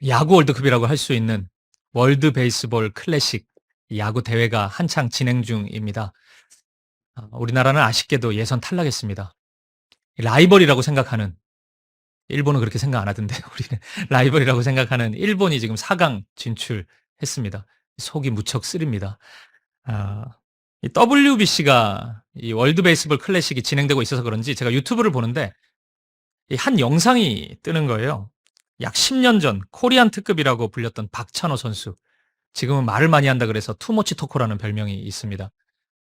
야구 월드컵이라고 할 수 있는 월드 베이스볼 클래식 야구 대회가 한창 진행 중입니다. 우리나라는 아쉽게도 예선 탈락했습니다. 라이벌이라고 생각하는 일본은 그렇게 생각 안 하던데 우리는 라이벌이라고 생각하는 일본이 지금 4강 진출했습니다. 속이 무척 쓰립니다. 아, 이 WBC가 이 월드 베이스볼 클래식이 진행되고 있어서 그런지 제가 유튜브를 보는데 이 한 영상이 뜨는 거예요. 약 10년 전 코리안 특급이라고 불렸던 박찬호 선수. 지금은 말을 많이 한다 그래서 투머치 토커라는 별명이 있습니다.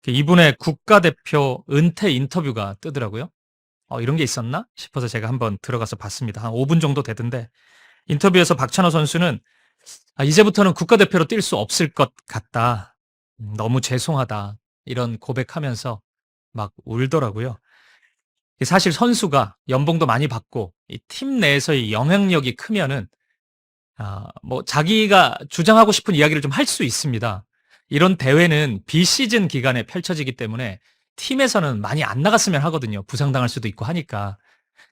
이분의 국가대표 은퇴 인터뷰가 뜨더라고요. 이런 게 있었나 싶어서 제가 한번 들어가서 봤습니다. 한 5분 정도 되던데 인터뷰에서 박찬호 선수는 이제부터는 국가대표로 뛸 수 없을 것 같다. 너무 죄송하다. 이런 고백하면서 막 울더라고요. 사실 선수가 연봉도 많이 받고 이 팀 내에서의 영향력이 크면은 뭐 자기가 주장하고 싶은 이야기를 좀 할 수 있습니다. 이런 대회는 비시즌 기간에 펼쳐지기 때문에 팀에서는 많이 안 나갔으면 하거든요. 부상당할 수도 있고 하니까.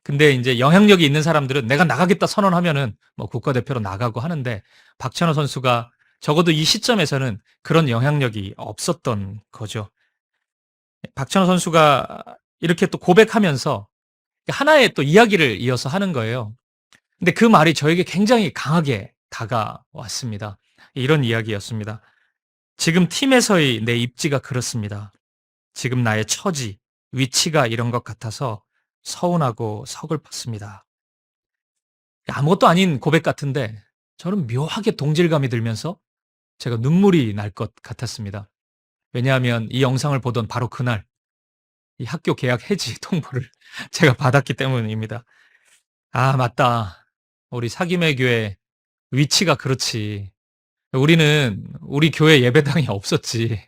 근데 이제 영향력이 있는 사람들은 내가 나가겠다 선언하면은 뭐 국가대표로 나가고 하는데 박찬호 선수가 적어도 이 시점에서는 그런 영향력이 없었던 거죠. 박찬호 선수가 이렇게 또 고백하면서 하나의 또 이야기를 이어서 하는 거예요. 근데 그 말이 저에게 굉장히 강하게 다가왔습니다. 이런 이야기였습니다. 지금 팀에서의 내 입지가 그렇습니다. 지금 나의 처지, 위치가 이런 것 같아서 서운하고 서글펐습니다. 아무것도 아닌 고백 같은데 저는 묘하게 동질감이 들면서 제가 눈물이 날 것 같았습니다. 왜냐하면 이 영상을 보던 바로 그날 이 학교 개학 해지 통보를 제가 받았기 때문입니다. 맞다. 우리 사김의 교회 위치가 그렇지. 우리는 우리 교회 예배당이 없었지.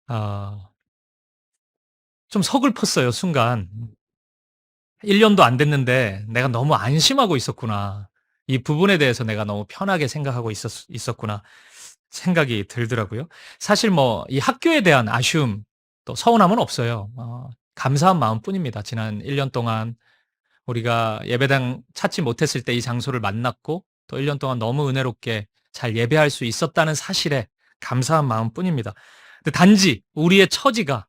아, 좀 서글펐어요, 순간. 1년도 안 됐는데 내가 너무 안심하고 있었구나. 이 부분에 대해서 내가 너무 편하게 생각하고 있었구나. 생각이 들더라고요. 사실 뭐 이 학교에 대한 아쉬움 또 서운함은 없어요. 감사한 마음뿐입니다. 지난 1년 동안 우리가 예배당 찾지 못했을 때 이 장소를 만났고 또 1년 동안 너무 은혜롭게 잘 예배할 수 있었다는 사실에 감사한 마음뿐입니다. 근데 단지 우리의 처지가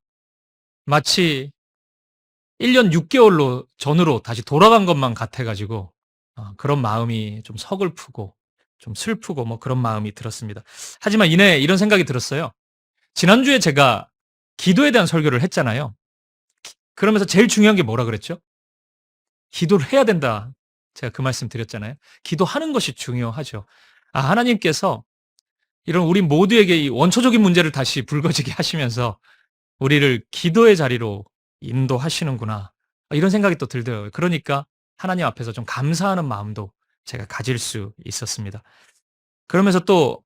마치 1년 6개월로 전으로 다시 돌아간 것만 같아 가지고 그런 마음이 좀 서글프고 좀 슬프고 뭐 그런 마음이 들었습니다. 하지만 이내 이런 생각이 들었어요. 지난주에 제가 기도에 대한 설교를 했잖아요. 그러면서 제일 중요한 게 뭐라 그랬죠? 기도를 해야 된다. 제가 그 말씀 드렸잖아요. 기도하는 것이 중요하죠. 하나님께서 이런 우리 모두에게 이 원초적인 문제를 다시 불거지게 하시면서 우리를 기도의 자리로 인도하시는구나. 이런 생각이 또 들더라고요. 그러니까 하나님 앞에서 좀 감사하는 마음도 제가 가질 수 있었습니다. 그러면서 또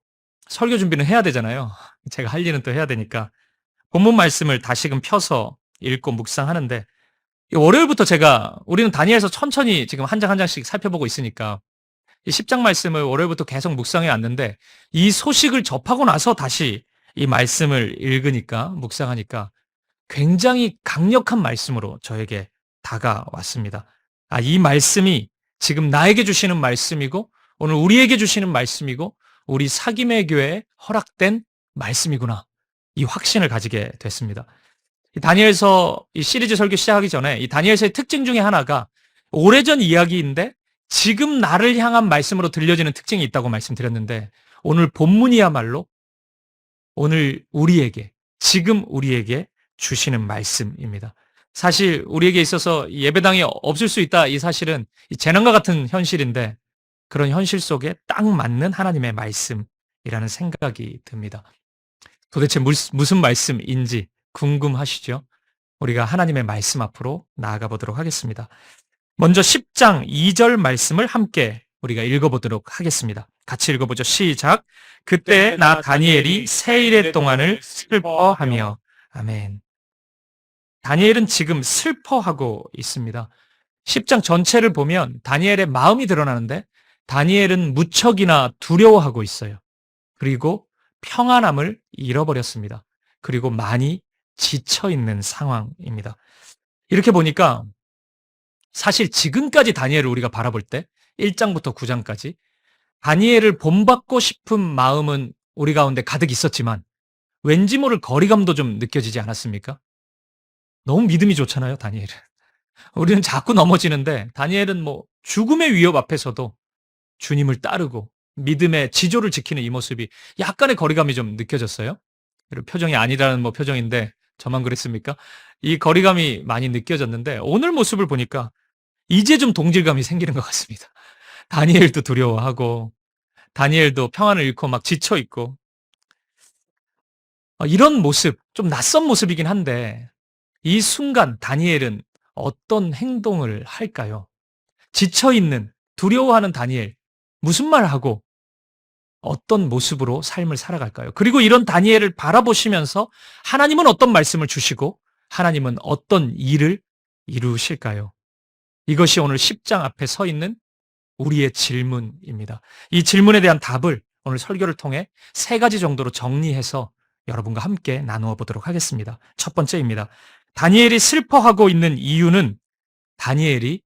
설교 준비는 해야 되잖아요. 제가 할 일은 또 해야 되니까 본문 말씀을 다시금 펴서 읽고 묵상하는데 월요일부터 제가 우리는 다니엘서 천천히 지금 한 장 한 장씩 살펴보고 있으니까 이 10장 말씀을 월요일부터 계속 묵상해 왔는데 이 소식을 접하고 나서 다시 이 말씀을 읽으니까 묵상하니까 굉장히 강력한 말씀으로 저에게 다가왔습니다. 이 말씀이 지금 나에게 주시는 말씀이고 오늘 우리에게 주시는 말씀이고 우리 사김의 교회에 허락된 말씀이구나. 이 확신을 가지게 됐습니다. 이 다니엘서 이 시리즈 설교 시작하기 전에 이 다니엘서의 특징 중에 하나가 오래전 이야기인데 지금 나를 향한 말씀으로 들려지는 특징이 있다고 말씀드렸는데 오늘 본문이야말로 오늘 우리에게 지금 우리에게 주시는 말씀입니다. 사실 우리에게 있어서 예배당이 없을 수 있다 이 사실은 이 재난과 같은 현실인데 그런 현실 속에 딱 맞는 하나님의 말씀이라는 생각이 듭니다. 도대체 무슨 말씀인지 궁금하시죠? 우리가 하나님의 말씀 앞으로 나아가 보도록 하겠습니다. 먼저 10장 2절 말씀을 함께 우리가 읽어보도록 하겠습니다. 같이 읽어보죠. 시작. 그때 나 다니엘이 세일의 동안을 슬퍼하며. 아멘. 다니엘은 지금 슬퍼하고 있습니다. 10장 전체를 보면 다니엘의 마음이 드러나는데 다니엘은 무척이나 두려워하고 있어요. 그리고 평안함을 잃어버렸습니다. 그리고 많이 지쳐있는 상황입니다. 이렇게 보니까 사실 지금까지 다니엘을 우리가 바라볼 때 1장부터 9장까지 다니엘을 본받고 싶은 마음은 우리 가운데 가득 있었지만 왠지 모를 거리감도 좀 느껴지지 않았습니까? 너무 믿음이 좋잖아요, 다니엘은. 우리는 자꾸 넘어지는데 다니엘은 뭐 죽음의 위협 앞에서도 주님을 따르고 믿음의 지조를 지키는 이 모습이 약간의 거리감이 좀 느껴졌어요. 그리고 표정이 아니라는 뭐 표정인데 저만 그랬습니까? 이 거리감이 많이 느껴졌는데 오늘 모습을 보니까 이제 좀 동질감이 생기는 것 같습니다. 다니엘도 두려워하고 다니엘도 평안을 잃고 막 지쳐 있고 이런 모습, 좀 낯선 모습이긴 한데 이 순간 다니엘은 어떤 행동을 할까요? 지쳐 있는, 두려워하는 다니엘, 무슨 말 하고 어떤 모습으로 삶을 살아갈까요? 그리고 이런 다니엘을 바라보시면서 하나님은 어떤 말씀을 주시고 하나님은 어떤 일을 이루실까요? 이것이 오늘 10장 앞에 서 있는 우리의 질문입니다. 이 질문에 대한 답을 오늘 설교를 통해 세 가지 정도로 정리해서 여러분과 함께 나누어 보도록 하겠습니다. 첫 번째입니다. 다니엘이 슬퍼하고 있는 이유는 다니엘이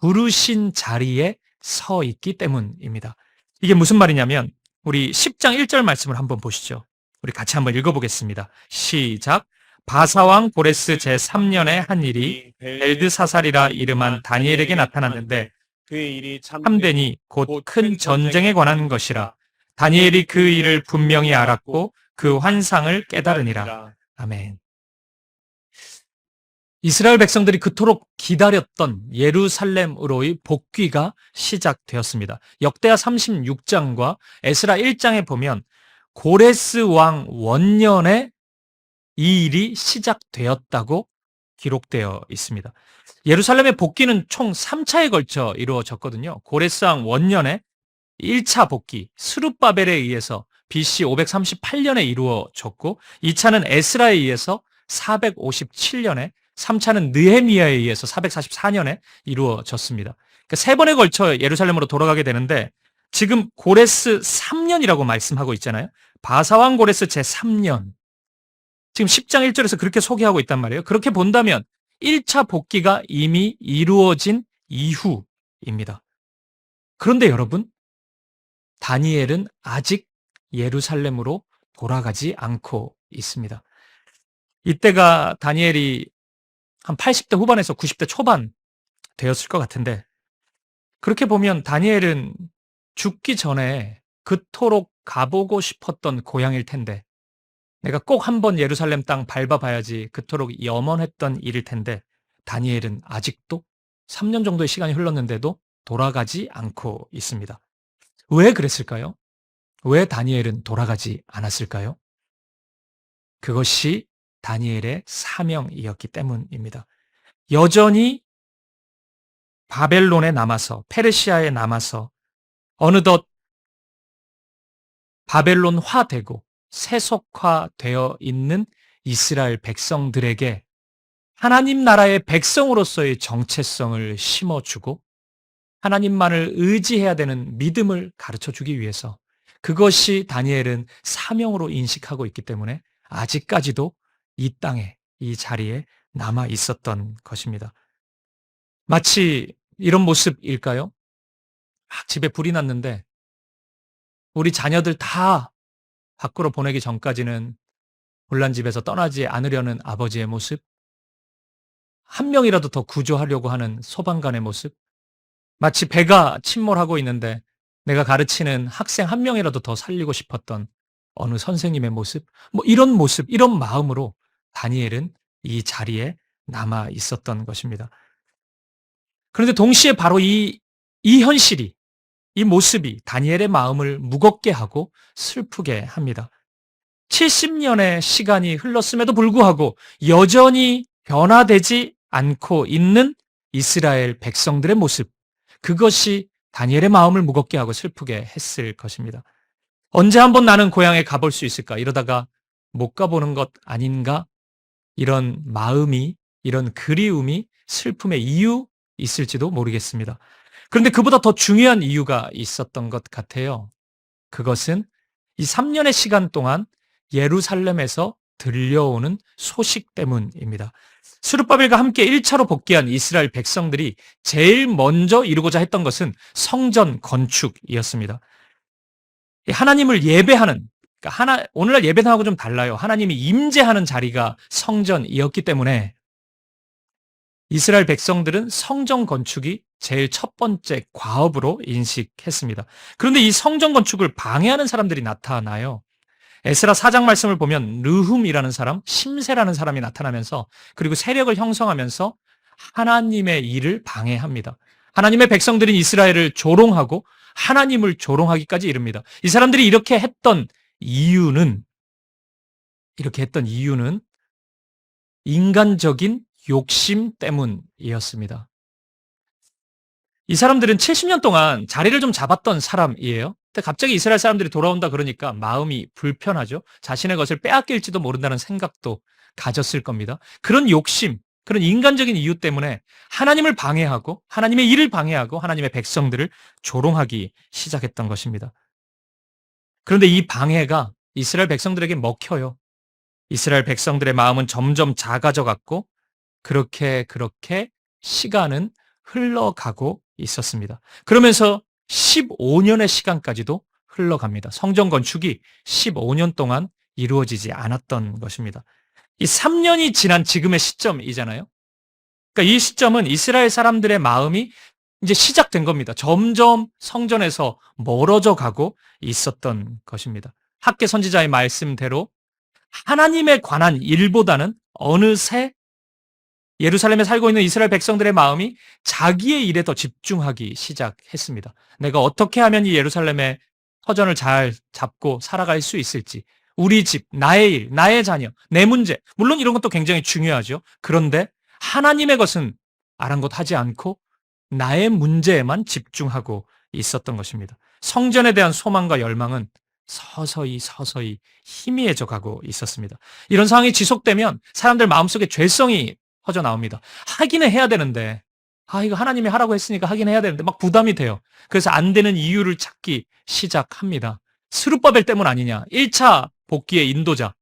부르신 자리에 서 있기 때문입니다. 이게 무슨 말이냐면 우리 10장 1절 말씀을 한번 보시죠. 우리 같이 한번 읽어보겠습니다. 시작. 바사왕 고레스 제3년에 한 일이 벨드사살이라 이름한 다니엘에게 나타났는데 그의 일이 참되니 곧 큰 전쟁에 관한 것이라. 다니엘이 그 일을 분명히 알았고 그 환상을 깨달으니라. 아멘. 이스라엘 백성들이 그토록 기다렸던 예루살렘으로의 복귀가 시작되었습니다. 역대하 36장과 에스라 1장에 보면 고레스 왕 원년에 이 일이 시작되었다고 기록되어 있습니다. 예루살렘의 복귀는 총 3차에 걸쳐 이루어졌거든요. 고레스 왕 원년에 1차 복귀, 스룹바벨에 의해서 BC 538년에 이루어졌고 2차는 에스라에 의해서 457년에 3차는 느헤미야에 의해서 444년에 이루어졌습니다. 그러니까 세 번에 걸쳐 예루살렘으로 돌아가게 되는데 지금 고레스 3년이라고 말씀하고 있잖아요. 바사왕 고레스 제3년. 지금 10장 1절에서 그렇게 소개하고 있단 말이에요. 그렇게 본다면 1차 복귀가 이미 이루어진 이후입니다. 그런데 여러분, 다니엘은 아직 예루살렘으로 돌아가지 않고 있습니다. 이때가 다니엘이 한 80대 후반에서 90대 초반 되었을 것 같은데 그렇게 보면 다니엘은 죽기 전에 그토록 가보고 싶었던 고향일 텐데 내가 꼭 한번 예루살렘 땅 밟아봐야지 그토록 염원했던 일일 텐데 다니엘은 아직도 3년 정도의 시간이 흘렀는데도 돌아가지 않고 있습니다. 왜 그랬을까요? 왜 다니엘은 돌아가지 않았을까요? 그것이 다니엘의 사명이었기 때문입니다. 여전히 바벨론에 남아서 페르시아에 남아서 어느덧 바벨론화되고 세속화되어 있는 이스라엘 백성들에게 하나님 나라의 백성으로서의 정체성을 심어주고 하나님만을 의지해야 되는 믿음을 가르쳐주기 위해서 그것이 다니엘은 사명으로 인식하고 있기 때문에 아직까지도 이 땅에, 이 자리에 남아 있었던 것입니다. 마치 이런 모습일까요? 집에 불이 났는데 우리 자녀들 다 밖으로 보내기 전까지는 불난 집에서 떠나지 않으려는 아버지의 모습, 한 명이라도 더 구조하려고 하는 소방관의 모습, 마치 배가 침몰하고 있는데 내가 가르치는 학생 한 명이라도 더 살리고 싶었던 어느 선생님의 모습, 뭐 이런 모습, 이런 마음으로 다니엘은 이 자리에 남아 있었던 것입니다. 그런데 동시에 바로 이 현실이, 이 모습이 다니엘의 마음을 무겁게 하고 슬프게 합니다. 70년의 시간이 흘렀음에도 불구하고 여전히 변화되지 않고 있는 이스라엘 백성들의 모습, 그것이 다니엘의 마음을 무겁게 하고 슬프게 했을 것입니다. 언제 한번 나는 고향에 가볼 수 있을까? 이러다가 못 가보는 것 아닌가? 이런 마음이, 이런 그리움이 슬픔의 이유 있을지도 모르겠습니다. 그런데 그보다 더 중요한 이유가 있었던 것 같아요. 그것은 이 3년의 시간 동안 예루살렘에서 들려오는 소식 때문입니다. 스룹바벨과 함께 1차로 복귀한 이스라엘 백성들이 제일 먼저 이루고자 했던 것은 성전 건축이었습니다. 하나님을 예배하는, 그러니까 오늘날 예배당하고 좀 달라요. 하나님이 임재하는 자리가 성전이었기 때문에 이스라엘 백성들은 성전 건축이 제일 첫 번째 과업으로 인식했습니다. 그런데 이 성전 건축을 방해하는 사람들이 나타나요. 에스라 4장 말씀을 보면 르훔이라는 사람, 심세라는 사람이 나타나면서 그리고 세력을 형성하면서 하나님의 일을 방해합니다. 하나님의 백성들인 이스라엘을 조롱하고 하나님을 조롱하기까지 이릅니다. 이 사람들이 이렇게 했던 이유는 인간적인 욕심 때문이었습니다. 이 사람들은 70년 동안 자리를 좀 잡았던 사람이에요. 근데 갑자기 이스라엘 사람들이 돌아온다 그러니까 마음이 불편하죠. 자신의 것을 빼앗길지도 모른다는 생각도 가졌을 겁니다. 그런 욕심, 그런 인간적인 이유 때문에 하나님을 방해하고 하나님의 일을 방해하고 하나님의 백성들을 조롱하기 시작했던 것입니다. 그런데 이 방해가 이스라엘 백성들에게 먹혀요. 이스라엘 백성들의 마음은 점점 작아져 갔고 그렇게 시간은 흘러가고 있었습니다. 그러면서 15년의 시간까지도 흘러갑니다. 성전 건축이 15년 동안 이루어지지 않았던 것입니다. 이 3년이 지난 지금의 시점이잖아요. 그러니까 이 시점은 이스라엘 사람들의 마음이 이제 시작된 겁니다. 점점 성전에서 멀어져 가고 있었던 것입니다. 학개 선지자의 말씀대로 하나님에 관한 일보다는 어느새 예루살렘에 살고 있는 이스라엘 백성들의 마음이 자기의 일에 더 집중하기 시작했습니다. 내가 어떻게 하면 이 예루살렘의 터전을 잘 잡고 살아갈 수 있을지, 우리 집, 나의 일, 나의 자녀, 내 문제, 물론 이런 것도 굉장히 중요하죠. 그런데 하나님의 것은 아랑곳하지 않고 나의 문제에만 집중하고 있었던 것입니다. 성전에 대한 소망과 열망은 서서히 희미해져 가고 있었습니다. 이런 상황이 지속되면 사람들 마음속에 죄성이 퍼져 나옵니다. 하기는 해야 되는데, 이거 하나님이 하라고 했으니까 하긴 해야 되는데 막 부담이 돼요. 그래서 안 되는 이유를 찾기 시작합니다. 스룹바벨 때문 아니냐. 1차 복귀의 인도자,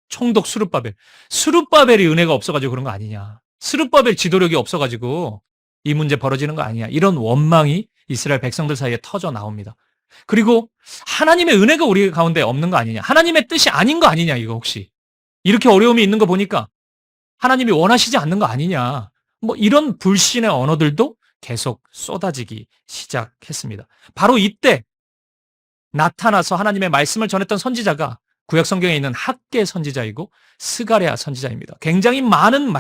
총독 스룹바벨. 스룹바벨이 은혜가 없어가지고 그런 거 아니냐. 스룹바벨 지도력이 없어가지고 이 문제 벌어지는 거 아니냐. 이런 원망이 이스라엘 백성들 사이에 터져 나옵니다. 그리고 하나님의 은혜가 우리 가운데 없는 거 아니냐. 하나님의 뜻이 아닌 거 아니냐, 이거 혹시. 이렇게 어려움이 있는 거 보니까 하나님이 원하시지 않는 거 아니냐. 뭐 이런 불신의 언어들도 계속 쏟아지기 시작했습니다. 바로 이때 나타나서 하나님의 말씀을 전했던 선지자가 구약 성경에 있는 학개 선지자이고 스가랴 선지자입니다. 굉장히 많은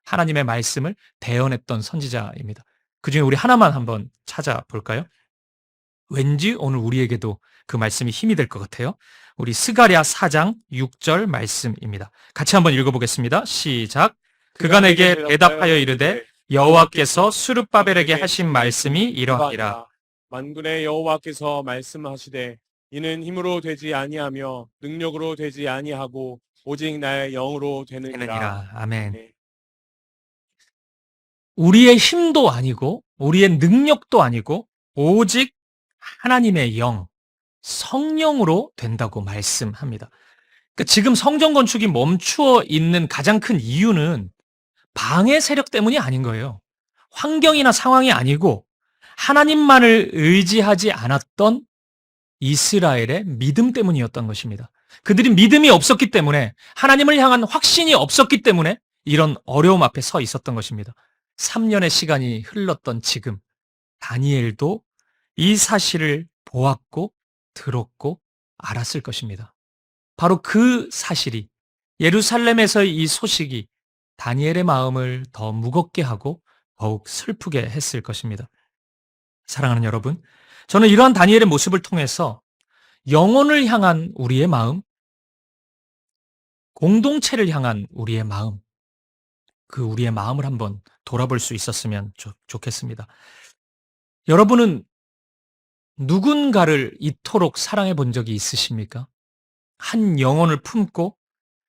하나님의 말씀을 대언했던 선지자입니다. 그중에 우리 하나만 한번 찾아볼까요? 왠지 오늘 우리에게도 그 말씀이 힘이 될 것 같아요. 우리 스가랴 4장 6절 말씀입니다. 같이 한번 읽어보겠습니다. 시작. 그가 내게 대답하여 이르되 여호와께서 스룹바벨에게 하신 말씀이 이러하니라. 만군의 여호와께서 말씀하시되 이는 힘으로 되지 아니하며 능력으로 되지 아니하고 오직 나의 영으로 되느니라. 아멘. 네. 우리의 힘도 아니고 우리의 능력도 아니고 오직 하나님의 영, 성령으로 된다고 말씀합니다. 그러니까 지금 성전 건축이 멈추어 있는 가장 큰 이유는 방해 세력 때문이 아닌 거예요. 환경이나 상황이 아니고 하나님만을 의지하지 않았던 이스라엘의 믿음 때문이었던 것입니다. 그들이 믿음이 없었기 때문에 하나님을 향한 확신이 없었기 때문에 이런 어려움 앞에 서 있었던 것입니다. 3년의 시간이 흘렀던 지금 다니엘도 이 사실을 보았고 들었고 알았을 것입니다. 바로 그 사실이 예루살렘에서의 이 소식이 다니엘의 마음을 더 무겁게 하고 더욱 슬프게 했을 것입니다. 사랑하는 여러분, 저는 이러한 다니엘의 모습을 통해서 영혼을 향한 우리의 마음, 공동체를 향한 우리의 마음, 그 우리의 마음을 한번 돌아볼 수 있었으면 좋겠습니다. 여러분은 누군가를 이토록 사랑해 본 적이 있으십니까? 한 영혼을 품고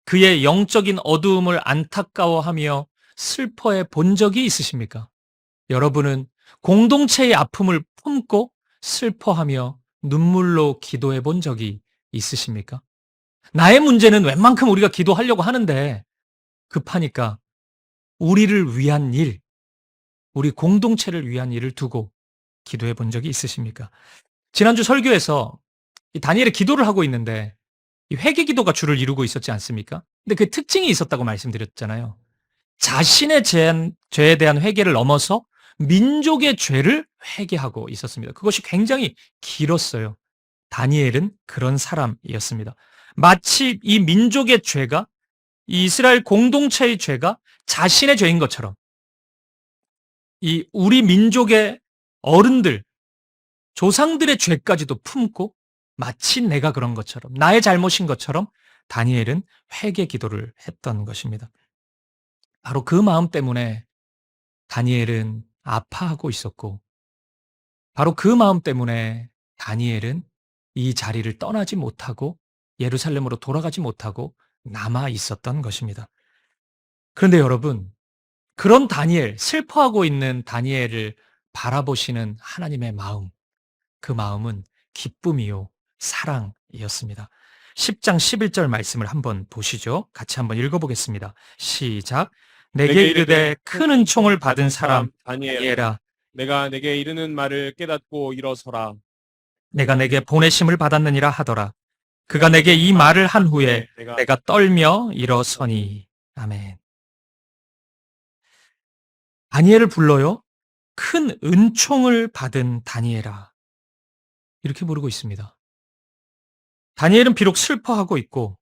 그의 영적인 어두움을 안타까워하며 슬퍼해 본 적이 있으십니까? 여러분은 공동체의 아픔을 품고 슬퍼하며 눈물로 기도해 본 적이 있으십니까? 나의 문제는 웬만큼 우리가 기도하려고 하는데 급하니까 우리를 위한 일, 우리 공동체를 위한 일을 두고 기도해 본 적이 있으십니까? 지난주 설교에서 이 다니엘이 기도를 하고 있는데 이 회개 기도가 주를 이루고 있었지 않습니까? 근데 그 특징이 있었다고 말씀드렸잖아요. 자신의 죄에 대한 회개를 넘어서 민족의 죄를 회개하고 있었습니다. 그것이 굉장히 길었어요. 다니엘은 그런 사람이었습니다. 마치 이 민족의 죄가, 이 이스라엘 공동체의 죄가 자신의 죄인 것처럼 이 우리 민족의 어른들, 조상들의 죄까지도 품고 마치 내가 그런 것처럼, 나의 잘못인 것처럼 다니엘은 회개 기도를 했던 것입니다. 바로 그 마음 때문에 다니엘은 아파하고 있었고, 바로 그 마음 때문에 다니엘은 이 자리를 떠나지 못하고 예루살렘으로 돌아가지 못하고 남아 있었던 것입니다. 그런데 여러분, 그런 다니엘, 슬퍼하고 있는 다니엘을 바라보시는 하나님의 마음, 그 마음은 기쁨이요, 사랑이었습니다. 10장 11절 말씀을 한번 보시죠. 같이 한번 읽어보겠습니다. 시작. 내게 이르되 큰 은총을 받은 사람 다니엘아, 내가 내게 이르는 말을 깨닫고 일어서라. 내가 내게 보내심을 받았느니라 하더라. 그가 내게 이 말을 한 후에 내가 떨며 일어서니. 아멘. 다니엘을 불러요. 큰 은총을 받은 다니엘아. 이렇게 부르고 있습니다. 다니엘은 비록 슬퍼하고 있고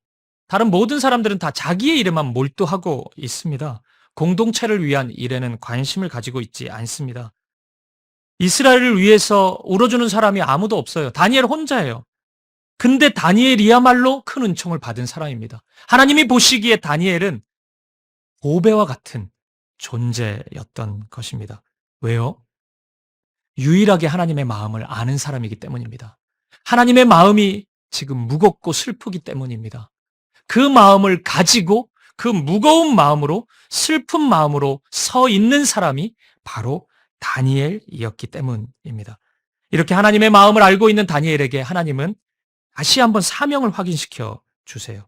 다른 모든 사람들은 다 자기의 일에만 몰두하고 있습니다. 공동체를 위한 일에는 관심을 가지고 있지 않습니다. 이스라엘을 위해서 울어주는 사람이 아무도 없어요. 다니엘 혼자예요. 근데 다니엘이야말로 큰 은총을 받은 사람입니다. 하나님이 보시기에 다니엘은 보배와 같은 존재였던 것입니다. 왜요? 유일하게 하나님의 마음을 아는 사람이기 때문입니다. 하나님의 마음이 지금 무겁고 슬프기 때문입니다. 그 마음을 가지고 그 무거운 마음으로 슬픈 마음으로 서 있는 사람이 바로 다니엘이었기 때문입니다. 이렇게 하나님의 마음을 알고 있는 다니엘에게 하나님은 다시 한번 사명을 확인시켜 주세요.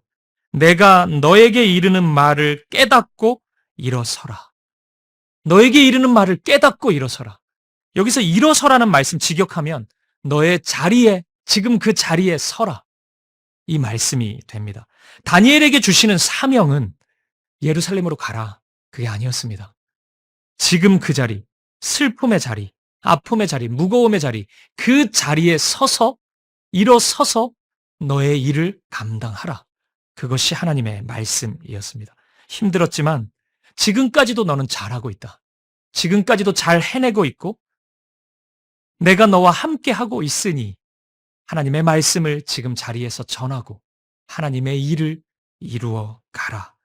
내가 너에게 이르는 말을 깨닫고 일어서라. 너에게 이르는 말을 깨닫고 일어서라. 여기서 일어서라는 말씀 직역하면 너의 자리에, 지금 그 자리에 서라. 이 말씀이 됩니다. 다니엘에게 주시는 사명은 예루살렘으로 가라. 그게 아니었습니다. 지금 그 자리, 슬픔의 자리, 아픔의 자리, 무거움의 자리, 그 자리에 서서, 일어서서 너의 일을 감당하라. 그것이 하나님의 말씀이었습니다. 힘들었지만 지금까지도 너는 잘하고 있다. 지금까지도 잘 해내고 있고 내가 너와 함께 하고 있으니 하나님의 말씀을 지금 자리에서 전하고 하나님의 일을 이루어 가라.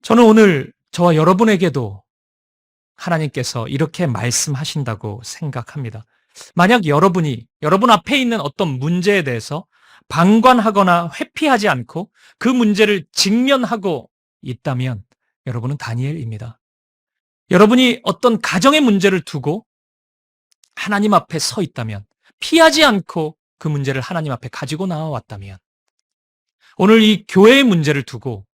저는 오늘 저와 여러분에게도 하나님께서 이렇게 말씀하신다고 생각합니다. 만약 여러분 앞에 있는 어떤 문제에 대해서 방관하거나 회피하지 않고 그 문제를 직면하고 있다면 여러분은 다니엘입니다. 여러분이 어떤 가정의 문제를 두고 하나님 앞에 서 있다면, 피하지 않고 그 문제를 하나님 앞에 가지고 나와왔다면, 오늘 이 교회의 문제를 두고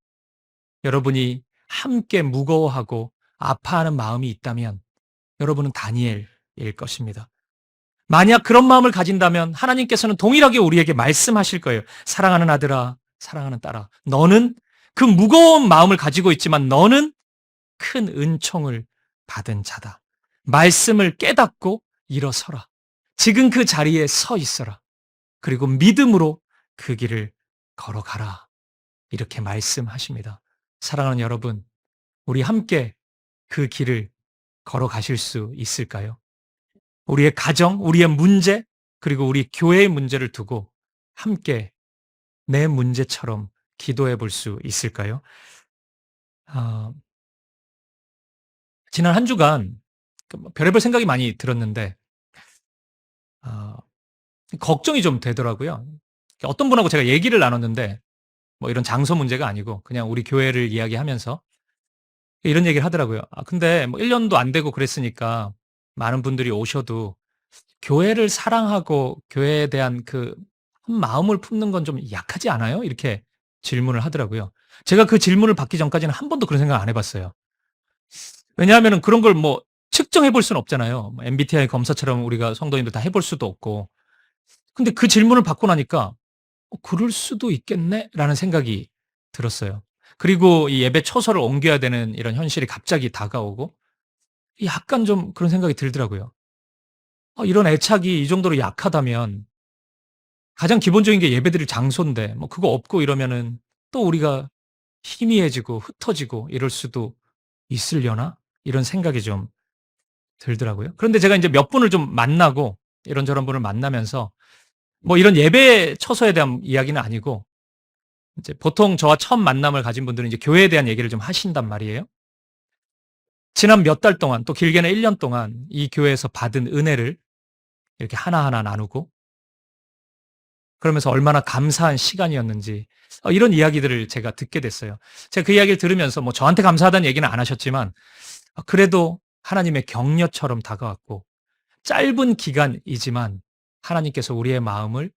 여러분이 함께 무거워하고 아파하는 마음이 있다면 여러분은 다니엘일 것입니다. 만약 그런 마음을 가진다면 하나님께서는 동일하게 우리에게 말씀하실 거예요. 사랑하는 아들아, 사랑하는 딸아, 너는 그 무거운 마음을 가지고 있지만 너는 큰 은총을 받은 자다. 말씀을 깨닫고 일어서라. 지금 그 자리에 서 있어라. 그리고 믿음으로 그 길을 걸어가라. 이렇게 말씀하십니다. 사랑하는 여러분, 우리 함께 그 길을 걸어가실 수 있을까요? 우리의 가정, 우리의 문제, 그리고 우리 교회의 문제를 두고 함께 내 문제처럼 기도해 볼 수 있을까요? 지난 한 주간 별의별 생각이 많이 들었는데 걱정이 좀 되더라고요. 어떤 분하고 제가 얘기를 나눴는데 뭐 이런 장소 문제가 아니고 그냥 우리 교회를 이야기하면서 이런 얘기를 하더라고요. 근데 뭐 1년도 안 되고 그랬으니까 많은 분들이 오셔도 교회를 사랑하고 교회에 대한 그 마음을 품는 건 좀 약하지 않아요? 이렇게 질문을 하더라고요. 제가 그 질문을 받기 전까지는 한 번도 그런 생각 안 해봤어요. 왜냐하면 그런 걸 뭐 측정해 볼 수는 없잖아요. 뭐 MBTI 검사처럼 우리가 성도님들 다 해볼 수도 없고. 근데 그 질문을 받고 나니까 그럴 수도 있겠네라는 생각이 들었어요. 그리고 이 예배 처소를 옮겨야 되는 이런 현실이 갑자기 다가오고 약간 좀 그런 생각이 들더라고요. 이런 애착이 이 정도로 약하다면 가장 기본적인 게 예배드릴 장소인데 뭐 그거 없고 이러면은 또 우리가 희미해지고 흩어지고 이럴 수도 있으려나? 이런 생각이 좀 들더라고요. 그런데 제가 이제 몇 분을 좀 만나고 이런저런 분을 만나면서 뭐 이런 예배 처소에 대한 이야기는 아니고 이제 보통 저와 처음 만남을 가진 분들은 이제 교회에 대한 얘기를 좀 하신단 말이에요. 지난 몇 달 동안 또 길게는 1년 동안 이 교회에서 받은 은혜를 이렇게 하나하나 나누고 그러면서 얼마나 감사한 시간이었는지 이런 이야기들을 제가 듣게 됐어요. 제가 그 이야기를 들으면서 뭐 저한테 감사하다는 얘기는 안 하셨지만 그래도 하나님의 격려처럼 다가왔고 짧은 기간이지만 하나님께서 우리의 마음을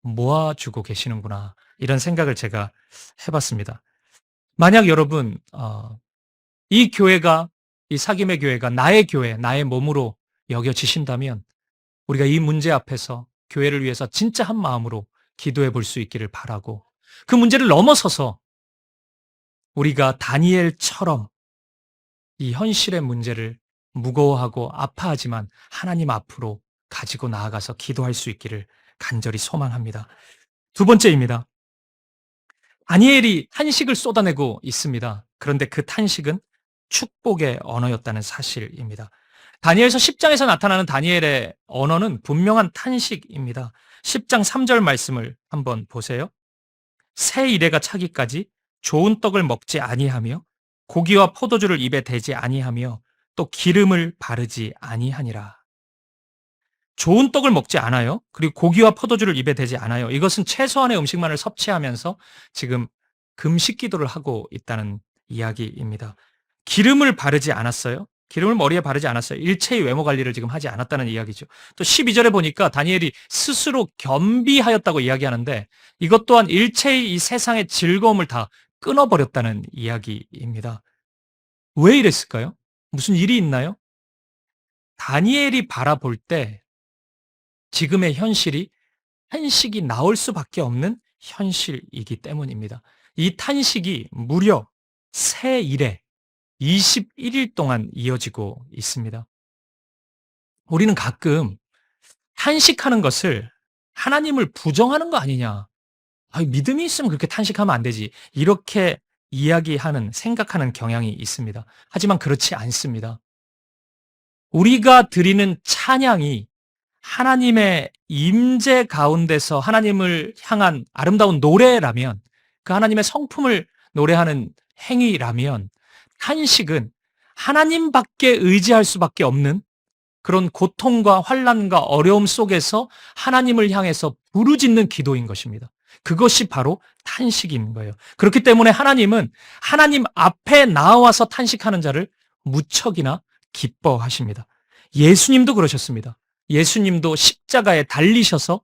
모아주고 계시는구나 이런 생각을 제가 해봤습니다. 만약 여러분 이 교회가 이 사김의 교회가 나의 교회, 나의 몸으로 여겨지신다면 우리가 이 문제 앞에서 교회를 위해서 진짜 한 마음으로 기도해 볼 수 있기를 바라고 그 문제를 넘어서서 우리가 다니엘처럼 이 현실의 문제를 무거워하고 아파하지만 하나님 앞으로 가지고 나아가서 기도할 수 있기를 간절히 소망합니다. 두 번째입니다. 다니엘이 탄식을 쏟아내고 있습니다. 그런데 그 탄식은 축복의 언어였다는 사실입니다. 다니엘서 10장에서 나타나는 다니엘의 언어는 분명한 탄식입니다. 10장 3절 말씀을 한번 보세요. 새 이래가 차기까지 좋은 떡을 먹지 아니하며 고기와 포도주를 입에 대지 아니하며 또 기름을 바르지 아니하니라. 좋은 떡을 먹지 않아요. 그리고 고기와 포도주를 입에 대지 않아요. 이것은 최소한의 음식만을 섭취하면서 지금 금식 기도를 하고 있다는 이야기입니다. 기름을 바르지 않았어요. 기름을 머리에 바르지 않았어요. 일체의 외모 관리를 지금 하지 않았다는 이야기죠. 또 12절에 보니까 다니엘이 스스로 겸비하였다고 이야기하는데 이것 또한 일체의 이 세상의 즐거움을 다 끊어버렸다는 이야기입니다. 왜 이랬을까요? 무슨 일이 있나요? 다니엘이 바라볼 때 지금의 현실이 탄식이 나올 수밖에 없는 현실이기 때문입니다. 이 탄식이 무려 새 일에 21일 동안 이어지고 있습니다. 우리는 가끔 탄식하는 것을 하나님을 부정하는 거 아니냐. 믿음이 있으면 그렇게 탄식하면 안 되지. 이렇게 이야기하는, 생각하는 경향이 있습니다. 하지만 그렇지 않습니다. 우리가 드리는 찬양이 하나님의 임재 가운데서 하나님을 향한 아름다운 노래라면 그 하나님의 성품을 노래하는 행위라면 탄식은 하나님밖에 의지할 수밖에 없는 그런 고통과 환난과 어려움 속에서 하나님을 향해서 부르짖는 기도인 것입니다. 그것이 바로 탄식인 거예요. 그렇기 때문에 하나님은 하나님 앞에 나와서 탄식하는 자를 무척이나 기뻐하십니다. 예수님도 그러셨습니다. 예수님도 십자가에 달리셔서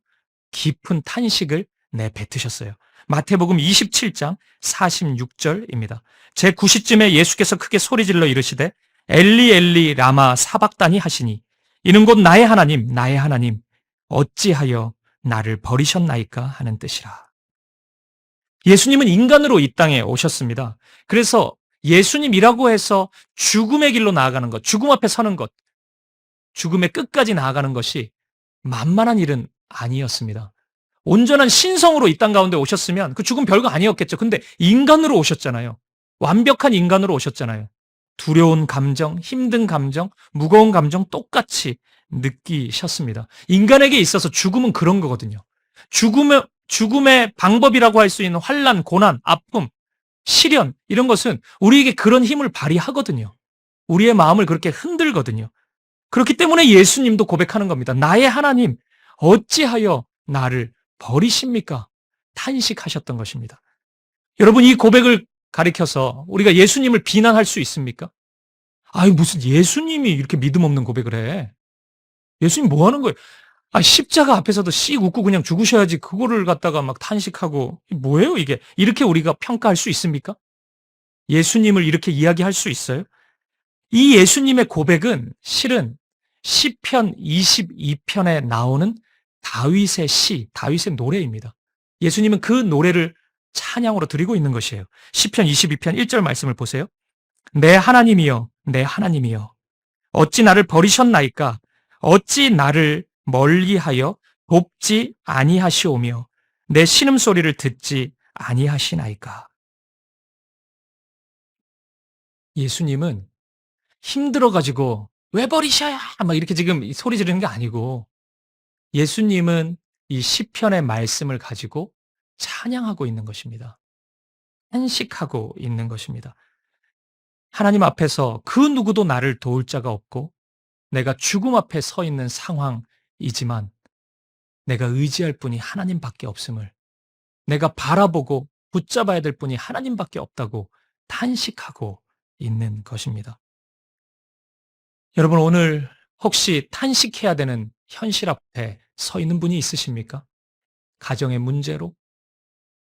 깊은 탄식을 내뱉으셨어요. 마태복음 27장 46절입니다. 제9시쯤에 예수께서 크게 소리질러 이르시되 엘리 엘리 라마 사박다니 하시니 이는 곧 나의 하나님 어찌하여 나를 버리셨나이까 하는 뜻이라. 예수님은 인간으로 이 땅에 오셨습니다. 그래서 예수님이라고 해서 죽음의 길로 나아가는 것, 죽음 앞에 서는 것, 죽음의 끝까지 나아가는 것이 만만한 일은 아니었습니다. 온전한 신성으로 이 땅 가운데 오셨으면 그 죽음 별거 아니었겠죠. 근데 인간으로 오셨잖아요. 완벽한 인간으로 오셨잖아요. 두려운 감정, 힘든 감정, 무거운 감정 똑같이 느끼셨습니다. 인간에게 있어서 죽음은 그런 거거든요. 죽음의 방법이라고 할 수 있는 환난, 고난, 아픔, 시련 이런 것은 우리에게 그런 힘을 발휘하거든요. 우리의 마음을 그렇게 흔들거든요. 그렇기 때문에 예수님도 고백하는 겁니다. 나의 하나님, 어찌하여 나를 버리십니까? 탄식하셨던 것입니다. 여러분, 이 고백을 가리켜서 우리가 예수님을 비난할 수 있습니까? 무슨 예수님이 이렇게 믿음 없는 고백을 해. 예수님 뭐 하는 거예요? 십자가 앞에서도 씩 웃고 그냥 죽으셔야지 그거를 갖다가 막 탄식하고 뭐예요 이게? 이렇게 우리가 평가할 수 있습니까? 예수님을 이렇게 이야기할 수 있어요? 이 예수님의 고백은 실은 시편 22편에 나오는 다윗의 시, 다윗의 노래입니다. 예수님은 그 노래를 찬양으로 드리고 있는 것이에요. 시편 22편 1절 말씀을 보세요. 내 하나님이여, 내 하나님이여, 어찌 나를 버리셨나이까? 어찌 나를 멀리하여 돕지 아니하시오며 내 신음소리를 듣지 아니하시나이까? 예수님은 힘들어가지고 왜 버리셔야 막 이렇게 지금 소리 지르는 게 아니고, 예수님은 이 시편의 말씀을 가지고 찬양하고 있는 것입니다. 탄식하고 있는 것입니다. 하나님 앞에서 그 누구도 나를 도울 자가 없고 내가 죽음 앞에 서 있는 상황이지만 내가 의지할 분이 하나님밖에 없음을, 내가 바라보고 붙잡아야 될 분이 하나님밖에 없다고 탄식하고 있는 것입니다. 여러분, 오늘 혹시 탄식해야 되는 현실 앞에 서 있는 분이 있으십니까? 가정의 문제로,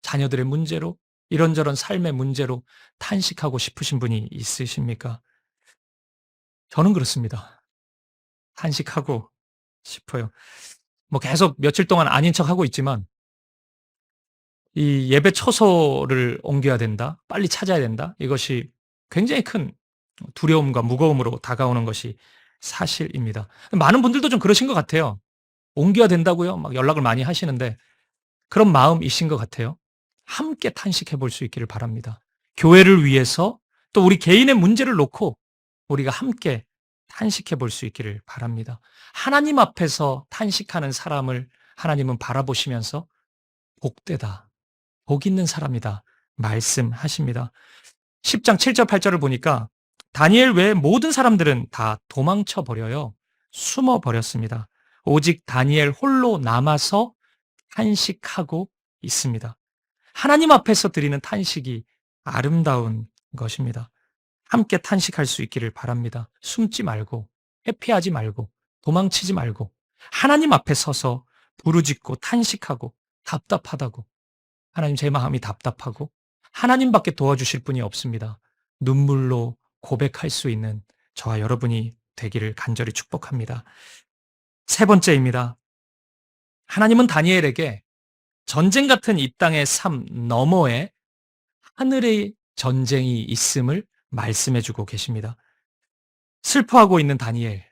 자녀들의 문제로, 이런저런 삶의 문제로 탄식하고 싶으신 분이 있으십니까? 저는 그렇습니다. 탄식하고 싶어요. 계속 며칠 동안 아닌 척하고 있지만 이 예배 처소를 옮겨야 된다, 빨리 찾아야 된다, 이것이 굉장히 큰 두려움과 무거움으로 다가오는 것이 사실입니다. 많은 분들도 좀 그러신 것 같아요. 옮겨야 된다고요? 막 연락을 많이 하시는데 그런 마음이신 것 같아요. 함께 탄식해 볼 수 있기를 바랍니다. 교회를 위해서, 또 우리 개인의 문제를 놓고 우리가 함께 탄식해 볼 수 있기를 바랍니다. 하나님 앞에서 탄식하는 사람을 하나님은 바라보시면서 복되다, 복 있는 사람이다 말씀하십니다. 10장 7절 8절을 보니까 다니엘 외에 모든 사람들은 다 도망쳐 버려요. 숨어 버렸습니다. 오직 다니엘 홀로 남아서 탄식하고 있습니다. 하나님 앞에서 드리는 탄식이 아름다운 것입니다. 함께 탄식할 수 있기를 바랍니다. 숨지 말고, 회피하지 말고, 도망치지 말고, 하나님 앞에 서서 부르짖고 탄식하고, 답답하다고, 하나님, 제 마음이 답답하고 하나님밖에 도와주실 분이 없습니다, 눈물로 고백할 수 있는 저와 여러분이 되기를 간절히 축복합니다. 세 번째입니다. 하나님은 다니엘에게 전쟁 같은 이 땅의 삶 너머에 하늘의 전쟁이 있음을 말씀해주고 계십니다. 슬퍼하고 있는 다니엘,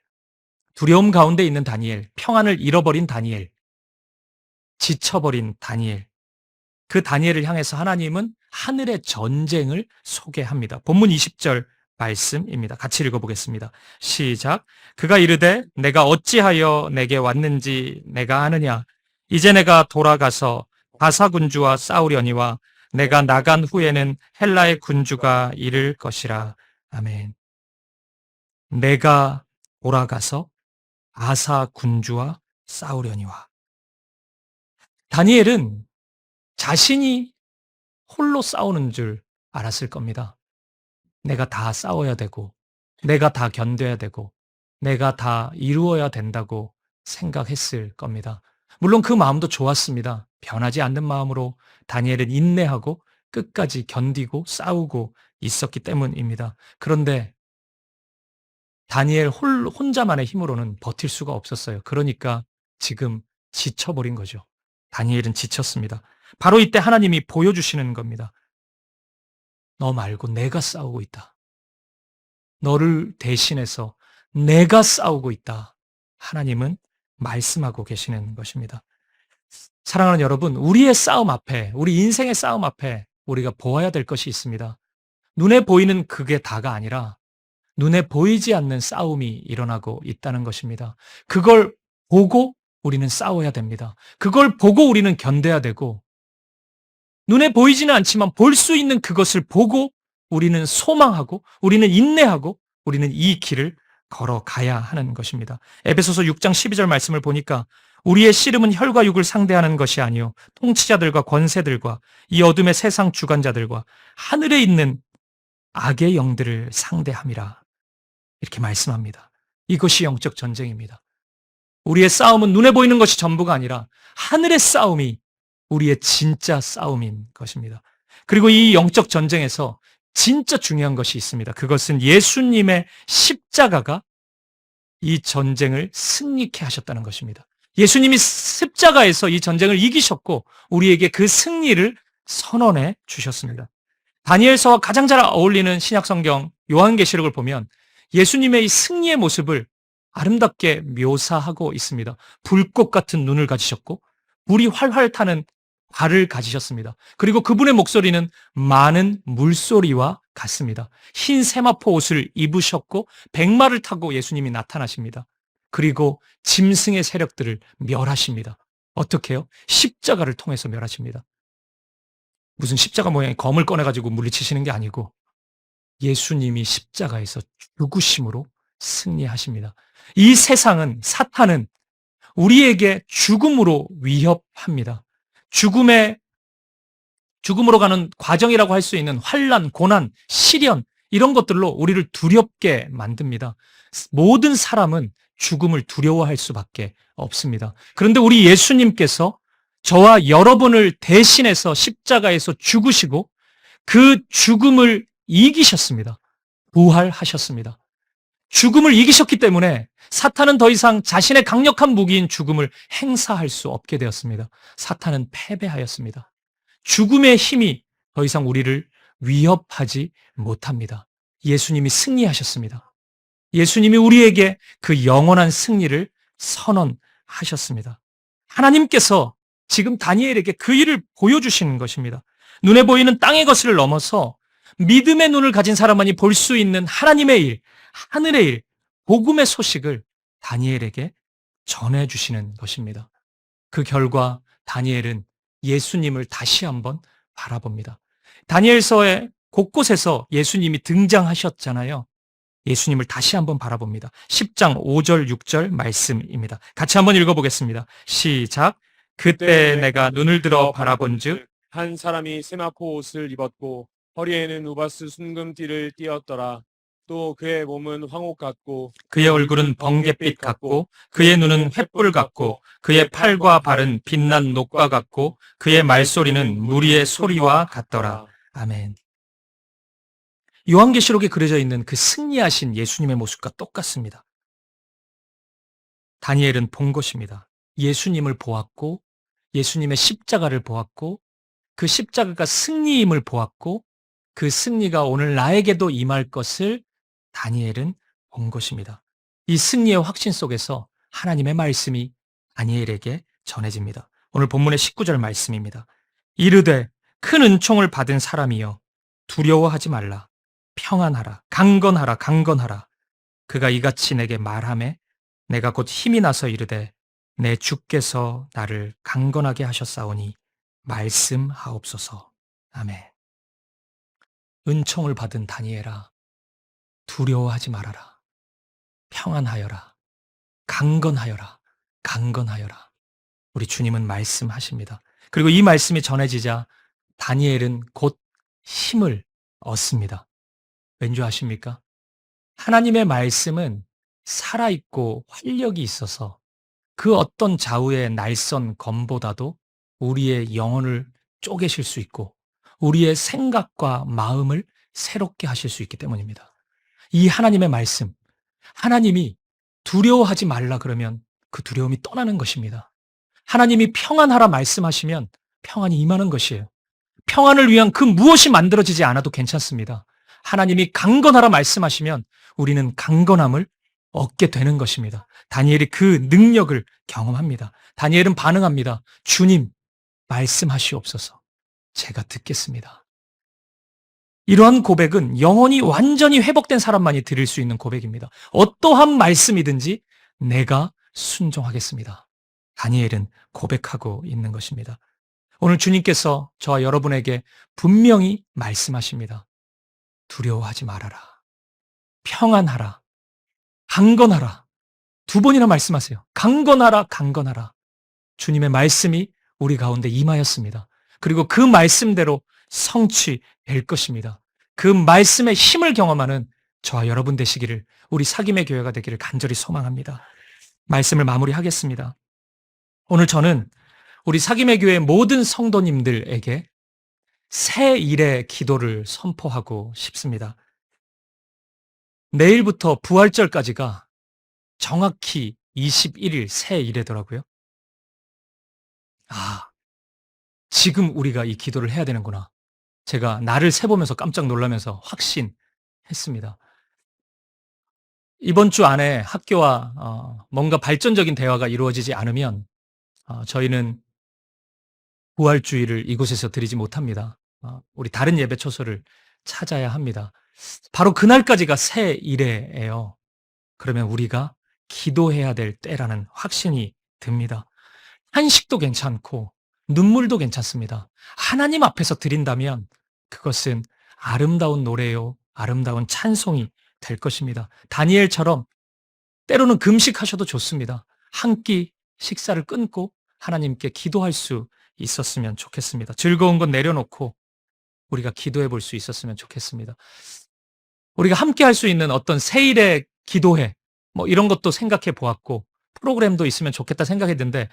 두려움 가운데 있는 다니엘, 평안을 잃어버린 다니엘, 지쳐버린 다니엘, 그 다니엘을 향해서 하나님은 하늘의 전쟁을 소개합니다. 본문 20절 말씀입니다. 같이 읽어보겠습니다. 시작. 그가 이르되 내가 어찌하여 내게 왔는지 내가 아느냐. 이제 내가 돌아가서 바사 군주와 싸우려니와 내가 나간 후에는 헬라의 군주가 이를 것이라. 아멘. 내가 돌아가서 바사 군주와 싸우려니와. 다니엘은 자신이 홀로 싸우는 줄 알았을 겁니다. 내가 다 싸워야 되고, 내가 다 견뎌야 되고, 내가 다 이루어야 된다고 생각했을 겁니다. 물론 그 마음도 좋았습니다. 변하지 않는 마음으로 다니엘은 인내하고 끝까지 견디고 싸우고 있었기 때문입니다. 그런데 다니엘 혼자만의 힘으로는 버틸 수가 없었어요. 그러니까 지금 지쳐버린 거죠. 다니엘은 지쳤습니다. 바로 이때 하나님이 보여주시는 겁니다. 너 말고 내가 싸우고 있다. 너를 대신해서 내가 싸우고 있다. 하나님은 말씀하고 계시는 것입니다. 사랑하는 여러분, 우리의 싸움 앞에, 우리 인생의 싸움 앞에 우리가 보아야 될 것이 있습니다. 눈에 보이는 그게 다가 아니라 눈에 보이지 않는 싸움이 일어나고 있다는 것입니다. 그걸 보고 우리는 싸워야 됩니다. 그걸 보고 우리는 견뎌야 되고, 눈에 보이지는 않지만 볼 수 있는 그것을 보고 우리는 소망하고, 우리는 인내하고, 우리는 이 길을 걸어가야 하는 것입니다. 에베소서 6장 12절 말씀을 보니까 우리의 씨름은 혈과 육을 상대하는 것이 아니요 통치자들과 권세들과 이 어둠의 세상 주관자들과 하늘에 있는 악의 영들을 상대함이라. 이렇게 말씀합니다. 이것이 영적 전쟁입니다. 우리의 싸움은 눈에 보이는 것이 전부가 아니라 하늘의 싸움이 우리의 진짜 싸움인 것입니다. 그리고 이 영적 전쟁에서 진짜 중요한 것이 있습니다. 그것은 예수님의 십자가가 이 전쟁을 승리케 하셨다는 것입니다. 예수님이 십자가에서 이 전쟁을 이기셨고 우리에게 그 승리를 선언해 주셨습니다. 다니엘서와 가장 잘 어울리는 신약성경 요한계시록을 보면 예수님의 이 승리의 모습을 아름답게 묘사하고 있습니다. 불꽃 같은 눈을 가지셨고 물이 활활 타는 발을 가지셨습니다. 그리고 그분의 목소리는 많은 물소리와 같습니다. 흰 세마포 옷을 입으셨고 백마를 타고 예수님이 나타나십니다. 그리고 짐승의 세력들을 멸하십니다. 어떻게 해요? 십자가를 통해서 멸하십니다. 무슨 십자가 모양의 검을 꺼내가지고 물리치시는 게 아니고 예수님이 십자가에서 죽으심으로 승리하십니다. 이 세상은, 사탄은 우리에게 죽음으로 위협합니다. 죽음으로 가는 과정이라고 할 수 있는 환난, 고난, 시련 이런 것들로 우리를 두렵게 만듭니다. 모든 사람은 죽음을 두려워할 수밖에 없습니다. 그런데 우리 예수님께서 저와 여러분을 대신해서 십자가에서 죽으시고 그 죽음을 이기셨습니다. 부활하셨습니다. 죽음을 이기셨기 때문에 사탄은 더 이상 자신의 강력한 무기인 죽음을 행사할 수 없게 되었습니다. 사탄은 패배하였습니다. 죽음의 힘이 더 이상 우리를 위협하지 못합니다. 예수님이 승리하셨습니다. 예수님이 우리에게 그 영원한 승리를 선언하셨습니다. 하나님께서 지금 다니엘에게 그 일을 보여주시는 것입니다. 눈에 보이는 땅의 것을 넘어서 믿음의 눈을 가진 사람만이 볼 수 있는 하나님의 일, 하늘의 일, 복음의 소식을 다니엘에게 전해주시는 것입니다. 그 결과 다니엘은 예수님을 다시 한번 바라봅니다. 다니엘서의 곳곳에서 예수님이 등장하셨잖아요. 예수님을 다시 한번 바라봅니다. 10장 5절, 6절 말씀입니다. 같이 한번 읽어보겠습니다. 시작. 그때 내가 눈을 들어 바라본즉 한 사람이 세마포 옷을 입었고 허리에는 우바스 순금띠를 띠었더라. 또 그의 몸은 황옥 같고 그의 얼굴은 번갯빛 같고 그의 눈은 횃불 같고 그의 팔과 발은 빛난 녹과 같고 그의 말소리는 무리의 소리와 같더라. 아멘. 요한계시록에 그려져 있는 그 승리하신 예수님의 모습과 똑같습니다. 다니엘은 본 것입니다. 예수님을 보았고 예수님의 십자가를 보았고 그 십자가가 승리임을 보았고 그 승리가 오늘 나에게도 임할 것을 다니엘은 본 것입니다. 이 승리의 확신 속에서 하나님의 말씀이 다니엘에게 전해집니다. 오늘 본문의 19절 말씀입니다. 이르되 큰 은총을 받은 사람이여 두려워하지 말라. 평안하라. 강건하라. 강건하라. 그가 이같이 내게 말하매 내가 곧 힘이 나서 이르되 내 주께서 나를 강건하게 하셨사오니 말씀하옵소서. 아멘. 은총을 받은 다니엘아, 두려워하지 말아라. 평안하여라. 강건하여라. 강건하여라. 우리 주님은 말씀하십니다. 그리고 이 말씀이 전해지자 다니엘은 곧 힘을 얻습니다. 왠지 아십니까? 하나님의 말씀은 살아있고 활력이 있어서 그 어떤 좌우의 날선 검보다도 우리의 영혼을 쪼개실 수 있고 우리의 생각과 마음을 새롭게 하실 수 있기 때문입니다. 이 하나님의 말씀, 하나님이 두려워하지 말라 그러면 그 두려움이 떠나는 것입니다. 하나님이 평안하라 말씀하시면 평안이 임하는 것이에요. 평안을 위한 그 무엇이 만들어지지 않아도 괜찮습니다. 하나님이 강건하라 말씀하시면 우리는 강건함을 얻게 되는 것입니다. 다니엘이 그 능력을 경험합니다. 다니엘은 반응합니다. 주님, 말씀하시옵소서. 제가 듣겠습니다. 이러한 고백은 영혼이 완전히 회복된 사람만이 드릴 수 있는 고백입니다. 어떠한 말씀이든지 내가 순종하겠습니다. 다니엘은 고백하고 있는 것입니다. 오늘 주님께서 저와 여러분에게 분명히 말씀하십니다. 두려워하지 말아라. 평안하라. 강건하라. 두 번이나 말씀하세요. 강건하라, 강건하라. 주님의 말씀이 우리 가운데 임하였습니다. 그리고 그 말씀대로 성취될 것입니다. 그 말씀의 힘을 경험하는 저와 여러분 되시기를, 우리 사김의 교회가 되기를 간절히 소망합니다. 말씀을 마무리하겠습니다. 오늘 저는 우리 사김의 교회 모든 성도님들에게 새 일의 기도를 선포하고 싶습니다. 내일부터 부활절까지가 정확히 21일 새 일이더라고요. 아, 지금 우리가 이 기도를 해야 되는구나. 제가 나를 세보면서 깜짝 놀라면서 확신했습니다. 이번 주 안에 학교와 뭔가 발전적인 대화가 이루어지지 않으면 저희는 부활주일을 이곳에서 드리지 못합니다. 우리 다른 예배 처소를 찾아야 합니다. 바로 그날까지가 새 일회예요. 그러면 우리가 기도해야 될 때라는 확신이 듭니다. 한식도 괜찮고 눈물도 괜찮습니다. 하나님 앞에서 드린다면 그것은 아름다운 노래요, 아름다운 찬송이 될 것입니다. 다니엘처럼 때로는 금식하셔도 좋습니다. 한 끼 식사를 끊고 하나님께 기도할 수 있었으면 좋겠습니다. 즐거운 건 내려놓고 우리가 기도해 볼 수 있었으면 좋겠습니다. 우리가 함께 할 수 있는 어떤 세일의 기도회, 뭐 이런 것도 생각해 보았고, 프로그램도 있으면 좋겠다 생각했는데,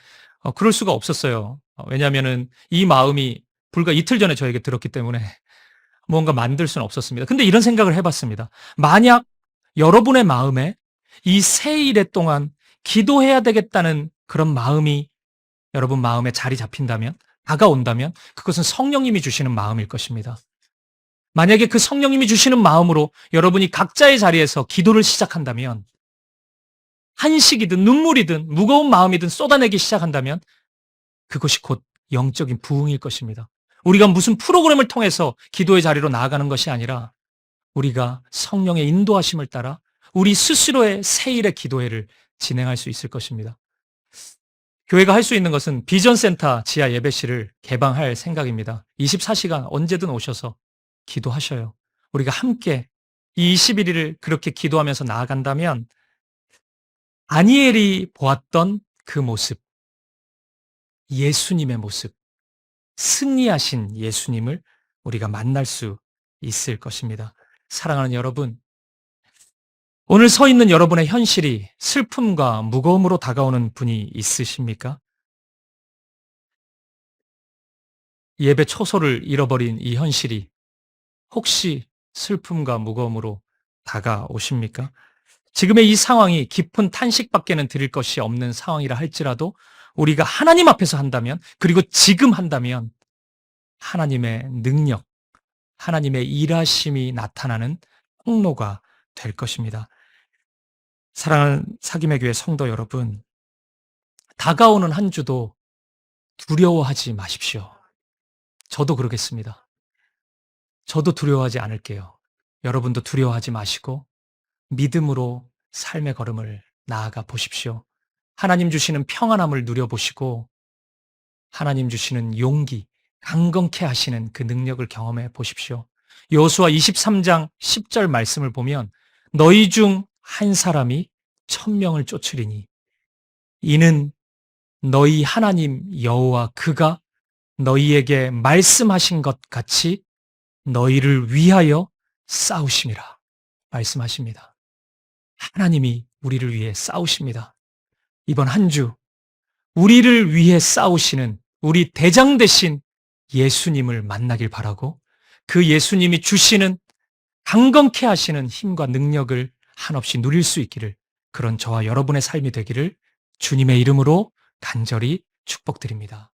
그럴 수가 없었어요. 왜냐하면은 이 마음이 불과 이틀 전에 저에게 들었기 때문에 뭔가 만들 수는 없었습니다. 근데 이런 생각을 해봤습니다. 만약 여러분의 마음에 이 세일의 동안 기도해야 되겠다는 그런 마음이 여러분 마음에 자리 잡힌다면, 다가온다면, 그것은 성령님이 주시는 마음일 것입니다. 만약에 그 성령님이 주시는 마음으로 여러분이 각자의 자리에서 기도를 시작한다면, 한식이든 눈물이든 무거운 마음이든 쏟아내기 시작한다면 그것이 곧 영적인 부흥일 것입니다. 우리가 무슨 프로그램을 통해서 기도의 자리로 나아가는 것이 아니라 우리가 성령의 인도하심을 따라 우리 스스로의 세일의 기도회를 진행할 수 있을 것입니다. 교회가 할 수 있는 것은 비전센터 지하 예배실을 개방할 생각입니다. 24시간 언제든 오셔서 기도하셔요. 우리가 함께 이 21일을 그렇게 기도하면서 나아간다면 다니엘이 보았던 그 모습, 예수님의 모습, 승리하신 예수님을 우리가 만날 수 있을 것입니다. 사랑하는 여러분, 오늘 서 있는 여러분의 현실이 슬픔과 무거움으로 다가오는 분이 있으십니까? 예배 초소를 잃어버린 이 현실이 혹시 슬픔과 무거움으로 다가오십니까? 지금의 이 상황이 깊은 탄식밖에는 드릴 것이 없는 상황이라 할지라도 우리가 하나님 앞에서 한다면, 그리고 지금 한다면 하나님의 능력, 하나님의 일하심이 나타나는 통로가 될 것입니다. 사랑하는 사김의 교회 성도 여러분, 다가오는 한 주도 두려워하지 마십시오. 저도 그러겠습니다. 저도 두려워하지 않을게요. 여러분도 두려워하지 마시고 믿음으로 삶의 걸음을 나아가 보십시오. 하나님 주시는 평안함을 누려보시고 하나님 주시는 용기, 강건케 하시는 그 능력을 경험해 보십시오. 여호수아 23장 10절 말씀을 보면 너희 중 한 사람이 1000명을 쫓으리니 이는 너희 하나님 여호와 그가 너희에게 말씀하신 것 같이 너희를 위하여 싸우심이라 말씀하십니다. 하나님이 우리를 위해 싸우십니다. 이번 한 주 우리를 위해 싸우시는 우리 대장 되신 예수님을 만나길 바라고 그 예수님이 주시는 강건케 하시는 힘과 능력을 한없이 누릴 수 있기를, 그런 저와 여러분의 삶이 되기를 주님의 이름으로 간절히 축복드립니다.